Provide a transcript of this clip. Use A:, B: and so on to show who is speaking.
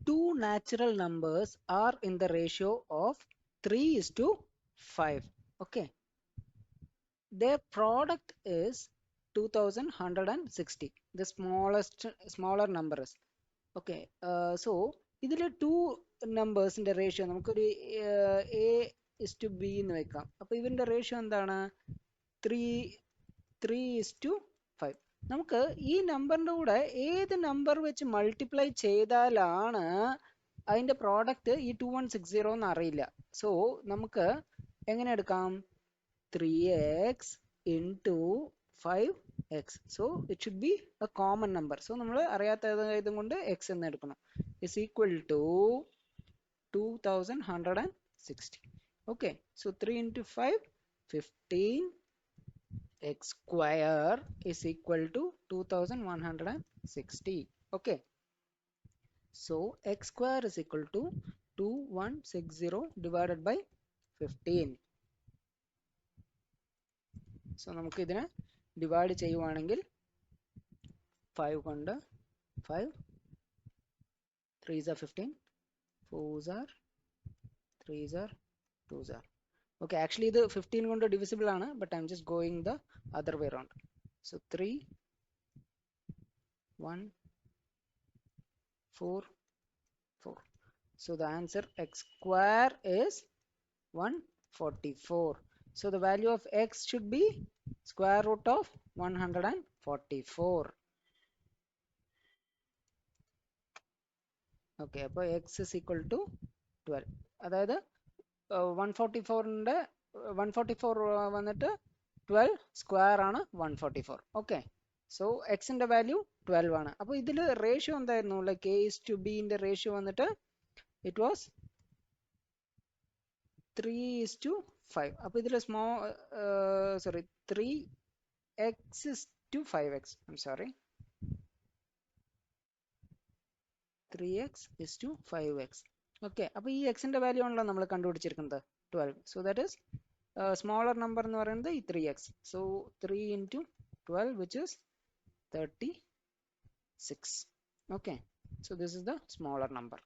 A: two natural numbers are in the ratio of 3:5. Okay, their product is 2160, the smaller numbers. Okay, so ഇതിൽ to നമ്പേഴ്സിന്റെ ratio നമുക്കൊരു A is to B എന്ന് വെക്കാം. അപ്പോൾ ഇവന്റെ ratio എന്താണ്? 3:5. നമുക്ക് ഈ നമ്പറിന്റെ കൂടെ ഏത് നമ്പർ വെച്ച് മൾട്ടിപ്ലൈ ചെയ്താലാണ് അതിന്റെ പ്രോഡക്റ്റ് ഈ 2160 എന്ന് അറിയില്ല. സോ നമുക്ക് എങ്ങനെ എടുക്കാം? 3x into 5x. So it should be a common number. So നമ്മൾ അറിയാത്തതും കൊണ്ട് x എന്ന് എടുക്കണം. Is equal to 2160. Okay, so 3 into 5, 15. X square is equal to 2160. Okay, so x square is equal to 2160 divided by 15. So നമുക്ക് ഇതിനെ divide ചെയ്യുവാണെങ്കിൽ 5 കൊണ്ട് 5 3s are 15, 4s are 3s are 2s are. Okay, actually ഇത് 15 കൊണ്ട് divisible ആണ്, but I'm just going the other way around. So 3 1 4 4. So the answer x square is 144. So the value of x should be square root of 144. Okay, അപ്പോൾ x is equal to 12. അതായത് 144 വന്നിട്ട് 12 square ആണ് 144. Okay, so എക്സിന്റെ value 12 ആണ്. അപ്പോൾ ഇതിൽ ratio എന്തായിരുന്നു? Like a is to b ന്റെ റേഷ്യോ വന്നിട്ട് ഇറ്റ് വാസ് 3:5. അപ്പോൾ ഇതിൽ 3x is to 5x. I'm sorry, 3x is to 5x. Okay, അപ്പോൾ ഈ എക്സിന്റെ വാല്യൂ ആണല്ലോ നമ്മൾ കണ്ടുപിടിച്ചിരിക്കുന്നത് 12. So that is smaller number എന്ന് പറയുന്നത് ഈ 3x. So 3 into 12 which is 36. Okay, so this is the smaller number.